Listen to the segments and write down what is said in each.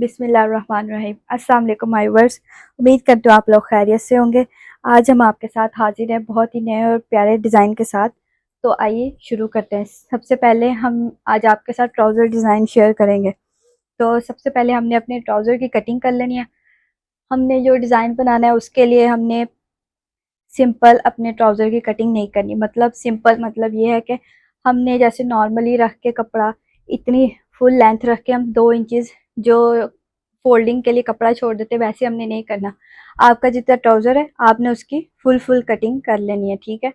बिस्मिल्लाहिर्रहमानिर्रहीम। अस्सलाम वालेकुम माय व्यूअर्स। उम्मीद करती हूँ आप लोग खैरियत से होंगे। आज हम आपके साथ हाजिर हैं बहुत ही नए और प्यारे डिज़ाइन के साथ। तो आइए शुरू करते हैं। सबसे पहले हम आज आपके साथ ट्राउज़र डिज़ाइन शेयर करेंगे। तो सबसे पहले हमने अपने ट्राउज़र की कटिंग कर लेनी है। हमने जो डिज़ाइन बनाना है उसके लिए हमने सिंपल अपने ट्राउज़र की कटिंग नहीं करनी। मतलब सिंपल मतलब ये है कि हमने जैसे नॉर्मली रख के कपड़ा इतनी फुल लेंथ रख के हम 2 इंचज़ जो फोल्डिंग के लिए कपड़ा छोड़ देते वैसे हमने नहीं करना। आपका जितना ट्राउज़र है आपने उसकी फुल कटिंग कर लेनी है, ठीक है।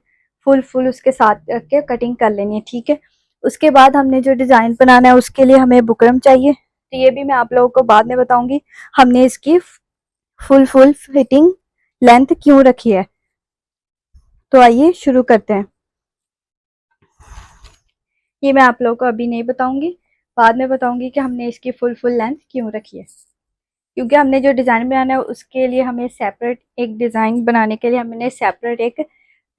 फुल उसके साथ रख के कटिंग कर लेनी है, ठीक है। उसके बाद हमने जो डिज़ाइन बनाना है उसके लिए हमें बुकरम चाहिए। तो ये भी मैं आप लोगों को बाद में बताऊंगी हमने इसकी फुल फिटिंग लेंथ क्यों रखी है। तो आइए शुरू करते हैं। ये मैं आप लोगों को अभी नहीं बताऊंगी, बाद में बताऊंगी कि हमने इसकी फुल लेंथ क्यों रखी है। क्योंकि हमने जो डिज़ाइन बनाना है उसके लिए हमें सेपरेट एक डिज़ाइन बनाने के लिए हमने सेपरेट एक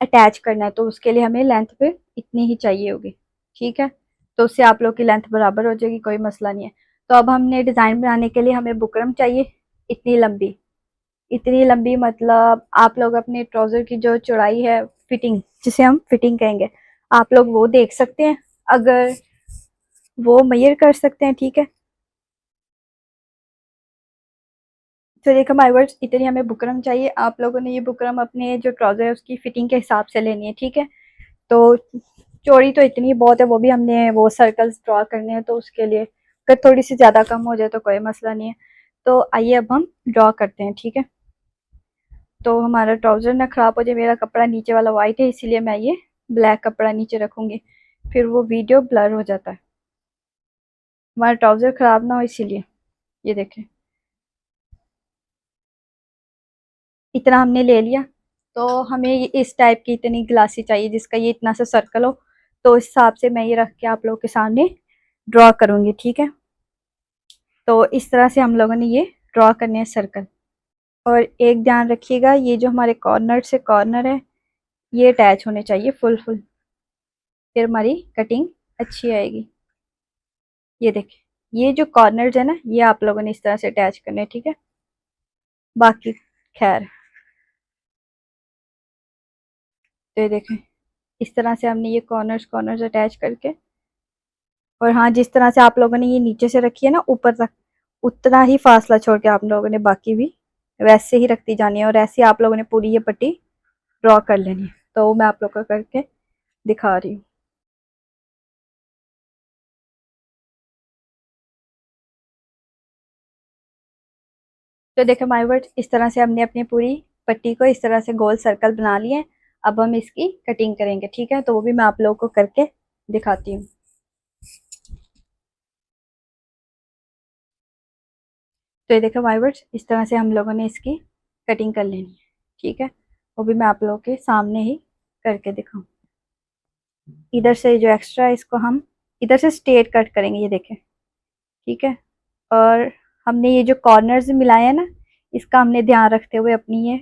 अटैच करना है। तो उसके लिए हमें लेंथ पे इतनी ही चाहिए होगी, ठीक है। तो उससे आप लोग की लेंथ बराबर हो जाएगी, कोई मसला नहीं है। तो अब हमने डिज़ाइन बनाने के लिए हमें बुकरम चाहिए इतनी लंबी। इतनी लंबी मतलब आप लोग अपने ट्राउज़र की जो चौड़ाई है, फिटिंग जिसे हम फिटिंग कहेंगे, आप लोग वो देख सकते हैं, अगर वो मेजर कर सकते हैं, ठीक है। तो देखो माय वर्ड्स, इतनी हमें बुकरम चाहिए। आप लोगों ने ये बुकरम अपने जो ट्राउज़र है उसकी फिटिंग के हिसाब से लेनी है, ठीक है। तो चौड़ी तो इतनी बहुत है, वो भी हमने वो सर्कल्स ड्रॉ करने हैं, तो उसके लिए अगर थोड़ी सी ज़्यादा कम हो जाए तो कोई मसला नहीं है। तो आइए अब हम ड्रॉ करते हैं, ठीक है। तो हमारा ट्राउज़र ना ख़राब हो जाए। मेरा कपड़ा नीचे वाला वाइट है इसीलिए मैं ये ब्लैक कपड़ा नीचे रखूँगी, फिर वो वीडियो ब्लर हो जाता है। हमारा ट्राउज़र ख़राब ना हो इसीलिए। ये देखें, इतना हमने ले लिया। तो हमें इस टाइप की इतनी ग्लासी चाहिए जिसका ये इतना सा सर्कल हो। तो इस हिसाब से मैं ये रख के आप लोगों के सामने ड्रॉ करूँगी, ठीक है। तो इस तरह से हम लोगों ने ये ड्रॉ करने हैं सर्कल। और एक ध्यान रखिएगा, ये जो हमारे कॉर्नर से कॉर्नर है ये अटैच होने चाहिए फुल, फिर हमारी कटिंग अच्छी आएगी। ये देखें, ये जो कॉर्नर्स है ना ये आप लोगों ने इस तरह से अटैच करने हैं, ठीक है। बाकी खैर, तो ये देखें इस तरह से हमने ये कॉर्नर्स अटैच करके, और हाँ जिस तरह से आप लोगों ने ये नीचे से रखी है ना ऊपर तक, उतना ही फासला छोड़ के आप लोगों ने बाकी भी वैसे ही रखती जानी है। और ऐसे आप लोगों ने पूरी ये पट्टी ड्रॉ कर लेनी है। तो मैं आप लोग को करके दिखा रही हूँ। तो देखो माय वर्ड्स, इस तरह से हमने अपनी पूरी पट्टी को इस तरह से गोल सर्कल बना लिए हैं। अब हम इसकी कटिंग करेंगे, ठीक है। तो वो भी मैं आप लोगों को करके दिखाती हूँ। तो ये देखो माय वर्ड्स, इस तरह से हम लोगों ने इसकी कटिंग कर लेनी है, ठीक है। वो भी मैं आप लोगों के सामने ही करके दिखाऊँ। इधर से जो एक्स्ट्रा है इसको हम इधर से स्ट्रेट कट करेंगे, ये देखें, ठीक है। और हमने ये जो कॉर्नर्स मिलाए हैं ना इसका हमने ध्यान रखते हुए अपनी ये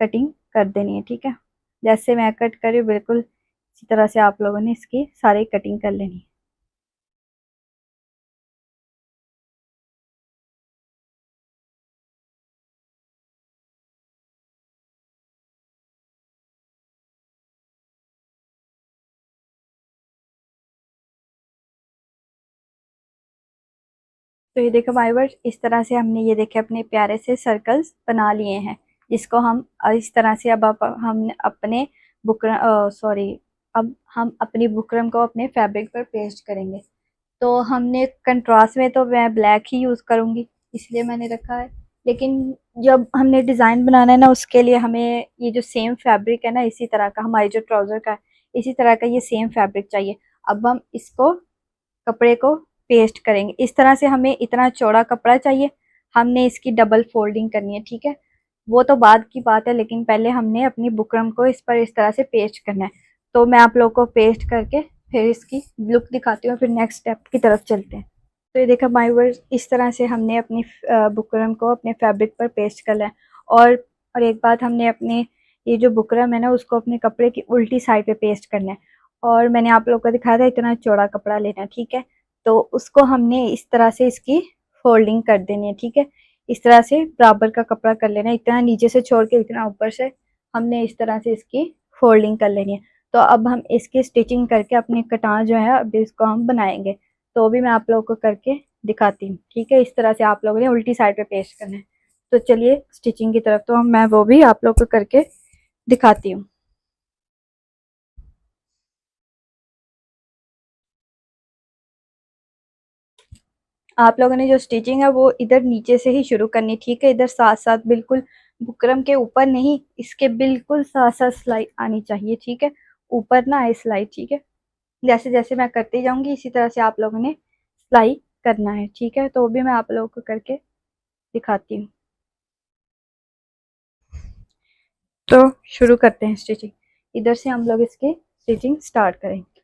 कटिंग कर देनी है, ठीक है। जैसे मैं कट करी बिल्कुल इसी तरह से आप लोगों ने इसकी सारी कटिंग कर लेनी है। तो ये देखो व्यूअर्स, इस तरह से हमने ये देखे अपने प्यारे से सर्कल्स बना लिए हैं, जिसको हम इस तरह से अब हम अपने बुकरम सॉरी अब हम अपनी बुकरम को अपने फैब्रिक पर पेस्ट करेंगे। तो हमने कंट्रास्ट में तो मैं ब्लैक ही यूज़ करूँगी इसलिए मैंने रखा है। लेकिन जब हमने डिज़ाइन बनाना है ना उसके लिए हमें ये जो सेम फैब्रिक है ना इसी तरह का, हमारे जो ट्राउज़र का है इसी तरह का ये सेम फैब्रिक चाहिए। अब हम इसको कपड़े को पेस्ट करेंगे। इस तरह से हमें इतना चौड़ा कपड़ा चाहिए, हमने इसकी डबल फोल्डिंग करनी है, ठीक है। वो तो बाद की बात है, लेकिन पहले हमने अपनी बुकरम को इस पर इस तरह से पेस्ट करना है। तो मैं आप लोगों को पेस्ट करके फिर इसकी लुक दिखाती हूँ, फिर नेक्स्ट स्टेप की तरफ चलते हैं। तो ये देखा माय वर्ड्स, इस तरह से हमने अपनी बुकरम को अपने फैब्रिक पर पेस्ट करना है। और एक बात, हमने अपने ये जो बुकरम है ना उसको अपने कपड़े की उल्टी साइड पे पेस्ट करना है। और मैंने आप लोग को दिखाया था इतना चौड़ा कपड़ा लेना है, ठीक है। तो उसको हमने इस तरह से इसकी फोल्डिंग कर देनी है, ठीक है। इस तरह से बराबर का कपड़ा कर लेना है, इतना नीचे से छोड़ के इतना ऊपर से हमने इस तरह से इसकी फोल्डिंग कर लेनी है। तो अब हम इसकी स्टिचिंग करके अपनी कटान जो है अब इसको हम बनाएंगे, तो भी मैं आप लोगों को करके दिखाती हूँ, ठीक है। इस तरह से आप लोगों ने उल्टी साइड पे पेस्ट करना है। तो चलिए स्टिचिंग की तरफ, तो मैं वो भी आप लोगों को करके दिखाती हूँ। आप लोगों ने जो स्टिचिंग है वो इधर नीचे से ही शुरू करनी, ठीक है। इधर साथ साथ बिल्कुल बुकरम के ऊपर नहीं, इसके बिल्कुल साथ साथ सिलाई आनी चाहिए, ठीक है। ऊपर ना आए सिलाई, ठीक है। जैसे जैसे मैं करती जाऊंगी इसी तरह से आप लोगों ने सिलाई करना है, ठीक है। तो भी मैं आप लोगों को करके दिखाती हूँ। तो शुरू करते हैं स्टिचिंग। इधर से हम लोग इसकी स्टिचिंग स्टार्ट करेंगे।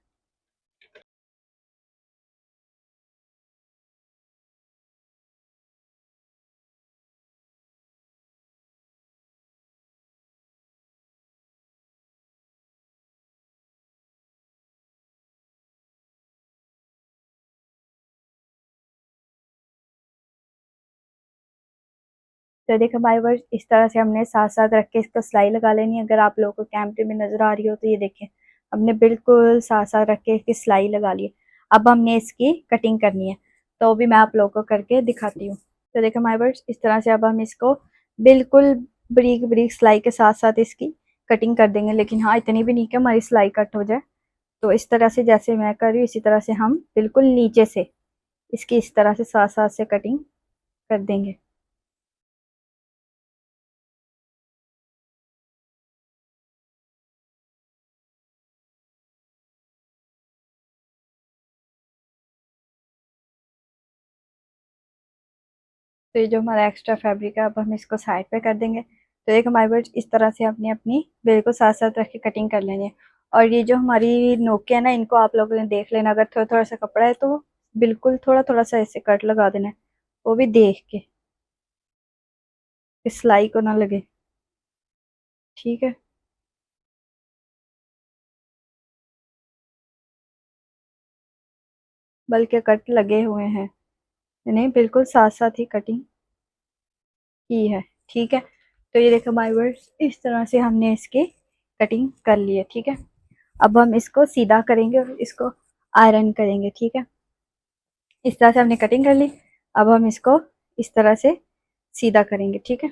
तो देखो भाई वर्ष इस तरह से हमने साथ साथ रख के इसको सिलाई लगा लेनी है। अगर आप लोगों को कैमरे में नजर आ रही हो तो ये देखें, हमने बिल्कुल साथ साथ रख के इसकी सिलाई लगा ली है। अब हमने इसकी कटिंग करनी है, तो भी मैं आप लोगों को करके दिखाती हूँ। तो देखो भाई वर्ष इस तरह से अब हम इसको बिल्कुल बारीक बारीक सिलाई के साथ साथ इसकी कटिंग कर देंगे, लेकिन हाँ इतनी भी नहीं कि हमारी सिलाई कट हो जाए। तो इस तरह से जैसे मैं कर रही हूँ इसी तरह से हम बिल्कुल नीचे से इसकी इस तरह से साथ साथ से कटिंग कर देंगे। तो ये जो हमारा एक्स्ट्रा फैब्रिक है अब हम इसको साइड पे कर देंगे। तो एक हमारे पास इस तरह से अपनी अपनी बिल्कुल साथ साथ रख के कटिंग कर लेंगे। और ये जो हमारी नोके है ना, इनको आप लोगों ने देख लेना, अगर थोड़ा थोड़ा सा कपड़ा है तो बिल्कुल थोड़ा थोड़ा सा ऐसे कट लगा देना है, वो भी देख के कि सिलाई को ना लगे, ठीक है। बल्कि कट लगे हुए हैं, नहीं बिल्कुल साथ साथ ही कटिंग की है, ठीक है। तो ये देखो माय वर्ड्स इस तरह से हमने इसकी कटिंग कर ली है, ठीक है। अब हम इसको सीधा करेंगे और इसको आयरन करेंगे, ठीक है। इस तरह से हमने कटिंग कर ली। अब हम इसको इस तरह से सीधा करेंगे, ठीक है।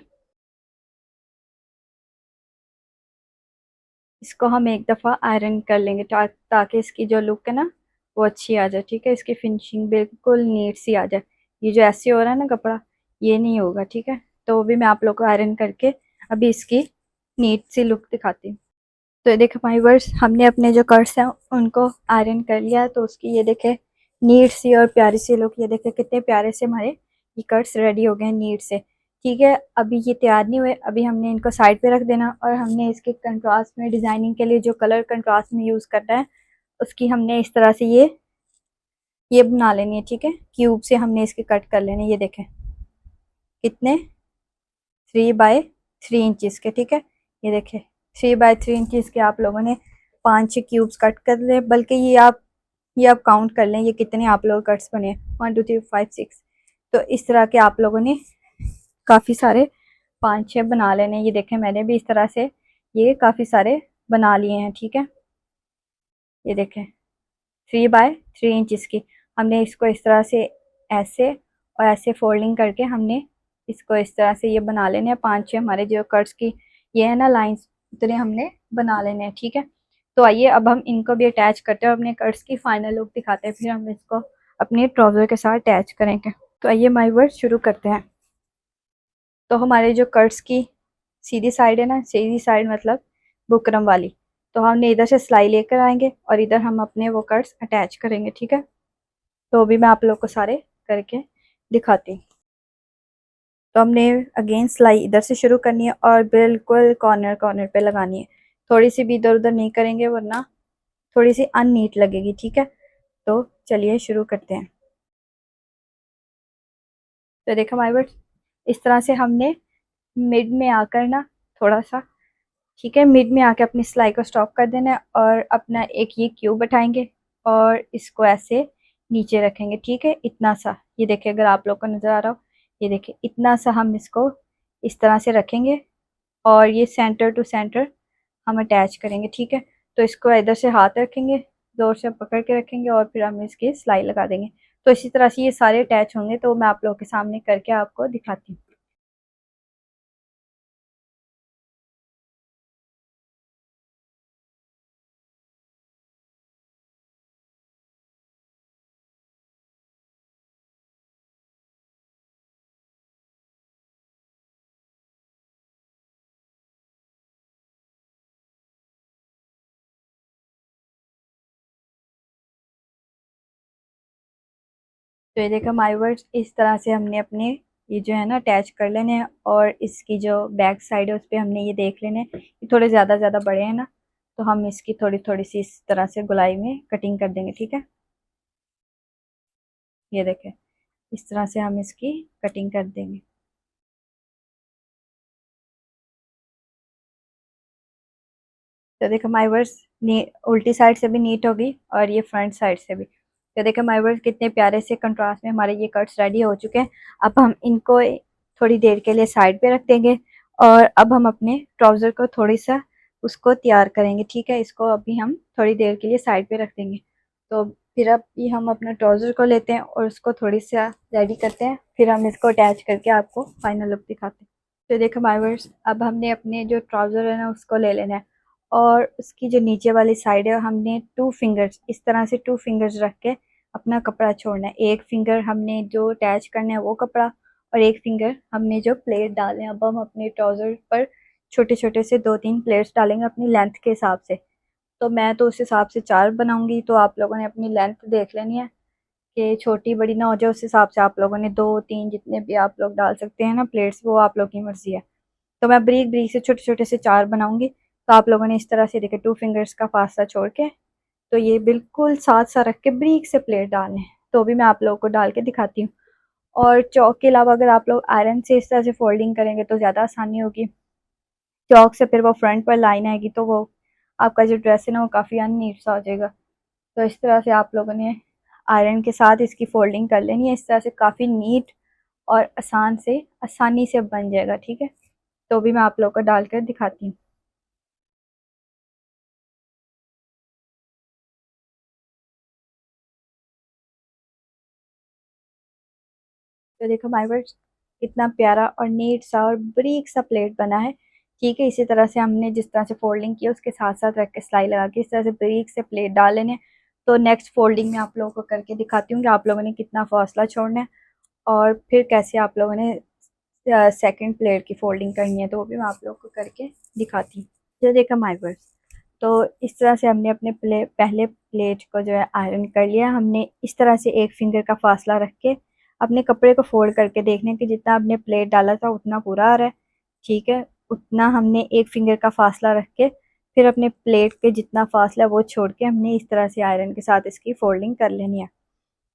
इसको हम एक दफ़ा आयरन कर लेंगे ताकि इसकी जो लुक है ना वो अच्छी आ जाए, ठीक है। इसकी फिनिशिंग बिल्कुल नीट सी आ जाए। ये जो ऐसे हो रहा है ना कपड़ा, ये नहीं होगा, ठीक है। तो वो भी मैं आप लोग को आयरन करके अभी इसकी नीट सी लुक दिखाती हूँ। तो ये देखे माई वर्स हमने अपने जो कर्ट्स हैं उनको आयरन कर लिया है, तो उसकी ये देखे नीट सी और प्यारी सी लुक, ये देखे कितने प्यारे से हमारे ये कर्ट्स रेडी हो गए हैं नीट से, ठीक है। अभी ये तैयार नहीं हुए, अभी हमने इनको साइड पे रख देना और हमने इसके कंट्रास्ट में डिजाइनिंग के लिए जो कलर कंट्रास्ट में यूज करना है उसकी हमने इस तरह से ये बना लेनी है, ठीक है। क्यूब से हमने इसके कट कर लेने, ये देखें कितने 3 बाय 3 इंचज के, ठीक है। ये देखें 3 बाय 3 इंचज के आप लोगों ने 5-6 क्यूब्स कट कर ले, बल्कि ये आप काउंट कर लें ये कितने आप लोग कट्स बने, 1 2 3 4 5 6। तो इस तरह के आप लोगों ने काफ़ी सारे 5-6 बना लेने। ये देखें मैंने भी इस तरह से ये काफ़ी सारे बना लिए हैं, ठीक है। ये देखें 3 बाय 3 इंचज की हमने इसको इस तरह से ऐसे और ऐसे फोल्डिंग करके हमने इसको इस तरह से ये बना लेने हैं। 5-6 हमारे जो कर्ट्स की ये है ना लाइंस, उतने हमने बना लेने हैं, ठीक है। तो आइए अब हम इनको भी अटैच करते हैं और अपने कर्ट्स की फाइनल लुक दिखाते हैं, फिर हम इसको अपने ट्राउज़र के साथ अटैच करेंगे। तो आइए माय वर्ड शुरू करते हैं। तो हमारे जो कर्ट्स की सीधी साइड है ना, सीधी साइड मतलब बुकरम वाली, तो हमने इधर से सिलाई लेकर आएंगे और इधर हम अपने वो कर्ट्स अटैच करेंगे, ठीक है। तो भी मैं आप लोग को सारे करके दिखाती हूँ। तो हमने अगेन सिलाई इधर से शुरू करनी है और बिल्कुल कॉर्नर कॉर्नर पे लगानी है, थोड़ी सी भी इधर उधर नहीं करेंगे वरना थोड़ी सी अननीट लगेगी, ठीक है। तो चलिए शुरू करते हैं। तो देखो माय वर्ड इस तरह से हमने मिड में आकर ना थोड़ा सा, ठीक है, मिड में आके अपनी सिलाई को स्टॉप कर देना है और अपना एक ये क्यूब बैठाएंगे और इसको ऐसे नीचे रखेंगे, ठीक है। इतना सा ये देखिए, अगर आप लोग को नज़र आ रहा हो, ये देखिए इतना सा हम इसको इस तरह से रखेंगे और ये सेंटर टू सेंटर हम अटैच करेंगे, ठीक है। तो इसको इधर से हाथ रखेंगे, ज़ोर से पकड़ के रखेंगे और फिर हम इसकी सिलाई लगा देंगे। तो इसी तरह से ये सारे अटैच होंगे, तो मैं आप लोगों के सामने करके आपको दिखाती हूँ। तो ये देखो माय वर्ड्स, इस तरह से हमने अपने ये जो है ना अटैच कर लेने हैं और इसकी जो बैक साइड है उस पर हमने ये देख लेने हैं कि थोड़े ज़्यादा ज़्यादा बड़े हैं ना, तो हम इसकी थोड़ी थोड़ी सी इस तरह से गोलाई में कटिंग कर देंगे, ठीक है। ये देखें, इस तरह से हम इसकी कटिंग कर देंगे। तो देखो माय वर्ड्स, उल्टी साइड से भी नीट होगी और ये फ्रंट साइड से भी। तो देखो माय वर्ड्स, कितने प्यारे से कंट्रास्ट में हमारे ये कट्स रेडी हो चुके हैं। अब हम इनको थोड़ी देर के लिए साइड पे रख देंगे और अब हम अपने ट्राउज़र को थोड़ी सा उसको तैयार करेंगे, ठीक है। इसको अभी हम थोड़ी देर के लिए साइड पे रख देंगे। तो फिर अभी हम अपना ट्राउज़र को लेते हैं और उसको थोड़ी सा रेडी करते हैं, फिर हम इसको अटैच करके आपको फाइनल लुक दिखाते हैं। तो देखो माय व्यूअर्स, अब हमने अपने जो ट्राउज़र है ना उसको ले लेना है और उसकी जो नीचे वाली साइड है हमने टू फिंगर्स, इस तरह से टू फिंगर्स रख के अपना कपड़ा छोड़ना है। एक फिंगर हमने जो अटैच करना है वो कपड़ा और एक फिंगर हमने जो प्लेट डाले हैं। अब हम अपने ट्राउज़र पर छोटे छोटे से 2-3 प्लेट्स डालेंगे अपनी लेंथ के हिसाब से। तो मैं तो उस हिसाब से 4 बनाऊंगी, तो आप लोगों ने अपनी लेंथ देख लेनी है कि छोटी बड़ी ना हो जाए। उस हिसाब से आप लोगों ने 2-3 जितने भी आप लोग डाल सकते हैं ना प्लेट्स, वो आप लोग की मर्जी है। तो मैं ब्रीक ब्रीक से छोटे छोटे से 4 बनाऊंगी। तो आप लोगों ने इस तरह से देखे 2 फिंगर्स का फासला छोड़ के, तो ये बिल्कुल साथ साथ रख के ब्रीक से प्लेट डालने हैं। तो भी मैं आप लोगों को डाल के दिखाती हूँ। और चौक के अलावा अगर आप लोग आयरन से इस तरह से फोल्डिंग करेंगे तो ज़्यादा आसानी होगी। चौक से फिर वो फ्रंट पर लाइन आएगी तो वो आपका जो ड्रेस है ना वो काफ़ी अननीट सा हो जाएगा। तो इस तरह से आप लोगों ने आयरन के साथ इसकी फोल्डिंग कर लेनी है। इस तरह से काफ़ी नीट और आसानी से बन जाएगा, ठीक है। तो भी मैं आप लोगों को डालकर दिखाती हूँ। तो देखो माय वर्ड्स, कितना प्यारा और नीट सा और बारीक सा प्लेट बना है, ठीक है। इसी तरह से हमने जिस तरह से फोल्डिंग की उसके साथ साथ रख के सिलाई लगा के इस तरह से बारीक से प्लेट डाल लेने। तो नेक्स्ट फोल्डिंग में आप लोगों को करके दिखाती हूँ कि आप लोगों ने कितना फासला छोड़ना है और फिर कैसे आप लोगों ने सेकंड प्लेट की फोल्डिंग करनी है, तो वो भी मैं आप लोगों को करके दिखाती हूँ। तो देखा माय वर्ड्स, तो इस तरह से हमने अपने पहले प्लेट को जो है आयरन कर लिया। हमने इस तरह से एक फिंगर का फासला रख के अपने कपड़े को फोल्ड करके देखने कि जितना आपने प्लेट डाला था उतना पूरा आ रहा है, ठीक है। उतना हमने एक फिंगर का फासला रख के फिर अपने प्लेट के जितना फासला वो छोड़ के हमने इस तरह से आयरन के साथ इसकी फोल्डिंग कर लेनी है।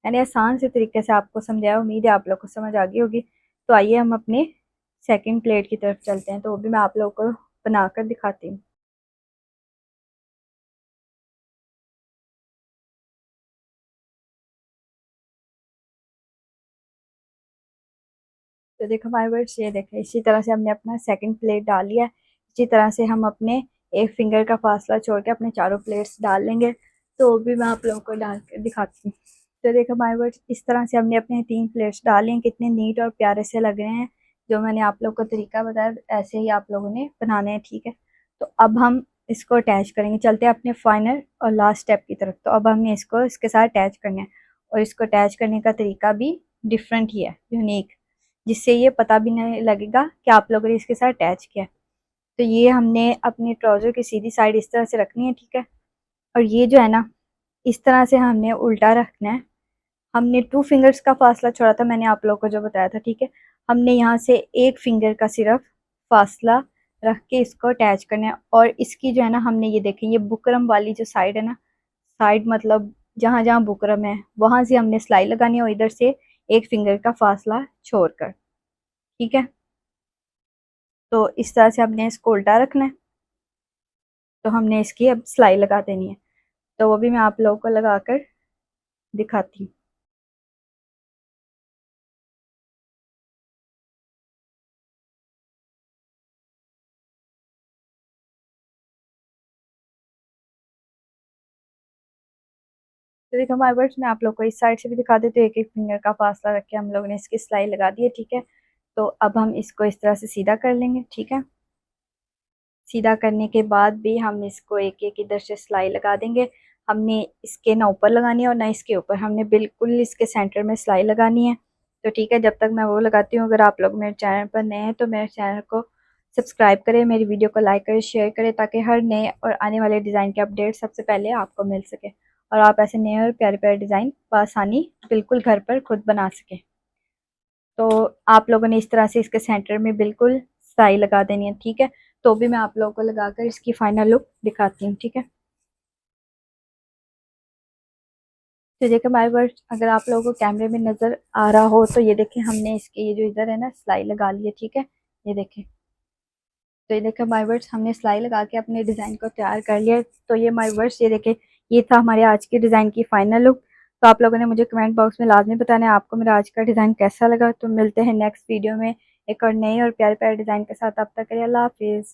मैंने आसान से तरीके से आपको समझाया, उम्मीद है आप लोग को समझ आ गई होगी। तो आइए हम अपने सेकंड प्लेट की तरफ चलते हैं, तो वो भी मैं आप लोगों को बनाकर दिखाती हूँ। तो देखो माय वर्ड्स, ये देखें इसी तरह से हमने अपना सेकंड प्लेट डाल लिया है। इसी तरह से हम अपने एक फिंगर का फासला छोड़ के अपने चारों प्लेट्स डाल लेंगे। तो वो भी मैं आप लोगों को डाल के दिखाती हूँ। तो देखो माय वर्ड्स, इस तरह से हमने अपने 3 प्लेट्स डाले हैं, कितने नीट और प्यारे से लग रहे हैं। जो मैंने आप लोग को तरीका बताया ऐसे ही आप लोगों ने बनाने हैं, ठीक है। तो अब हम इसको अटैच करेंगे, चलते हैं अपने फाइनल और लास्ट स्टेप की तरफ। तो अब हमने इसको इसके साथ अटैच करना है और इसको अटैच करने का तरीका भी डिफरेंट ही है, यूनिक, जिससे ये पता भी नहीं लगेगा कि आप लोगों ने इसके साथ अटैच किया है। तो ये हमने अपने ट्राउज़र की सीधी साइड इस तरह से रखनी है, ठीक है। और ये जो है ना इस तरह से हमने उल्टा रखना है। हमने 2 फिंगर्स का फासला छोड़ा था, मैंने आप लोगों को जो बताया था, ठीक है। हमने यहाँ से एक फिंगर का सिर्फ फासला रख के इसको अटैच करना है। और इसकी जो है ना हमने ये देखें, ये बुकरम वाली जो साइड है ना, साइड मतलब जहाँ जहाँ बुकरम है वहां से हमने सिलाई लगानी है और इधर से एक फिंगर का फासला छोड़कर, ठीक है। तो इस तरह से हमने इसको उल्टा रखना है। तो हमने इसकी अब सिलाई लगा देनी है। तो वो भी मैं आप लोगों को लगा कर दिखाती हूँ। तो देखो हमारे वर्ड्स में आप लोग को इस साइड से भी दिखा देते, एक एक फिंगर का फासला रख के हम लोगों ने इसकी सिलाई लगा दी है, ठीक है। तो अब हम इसको इस तरह से सीधा कर लेंगे, ठीक है। सीधा करने के बाद भी हम इसको एक एक इधर से सिलाई लगा देंगे। हमने इसके ना ऊपर लगानी है और ना इसके ऊपर, हमने बिल्कुल इसके सेंटर में सिलाई लगानी है। तो ठीक है, जब तक मैं वो लगाती हूँ, अगर आप लोग मेरे चैनल पर नए हैं तो मेरे चैनल को सब्सक्राइब करें, मेरी वीडियो को लाइक करें, शेयर करें, ताकि हर नए और आने वाले डिज़ाइन के अपडेट सबसे पहले आपको मिल सके और आप ऐसे नए और प्यारे प्यारे डिज़ाइन बआसानी बिल्कुल घर पर खुद बना सकें। तो आप लोगों ने इस तरह से इसके सेंटर में बिल्कुल सिलाई लगा देनी है, ठीक है। तो भी मैं आप लोगों को लगाकर इसकी फाइनल लुक दिखाती हूँ, ठीक है। तो देखिए माय वर्ड, अगर आप लोगों को कैमरे में नज़र आ रहा हो तो ये देखें, हमने इसके ये जो इधर है ना सिलाई लगा ली है, ठीक है। ये देखें, तो ये देखें माय वर्ड्स, हमने सिलाई लगा के अपने डिज़ाइन को तैयार कर लिया। तो ये माय वर्ड्स, ये देखें, ये था हमारे आज के डिज़ाइन की फाइनल लुक। तो आप लोगों ने मुझे कमेंट बॉक्स में लाजमी बताना है आपको मेरा आज का डिज़ाइन कैसा लगा। तो मिलते हैं नेक्स्ट वीडियो में एक और नई और प्यारे प्यारे डिज़ाइन के साथ। अब तक के लिए अल्लाह हाफिज़।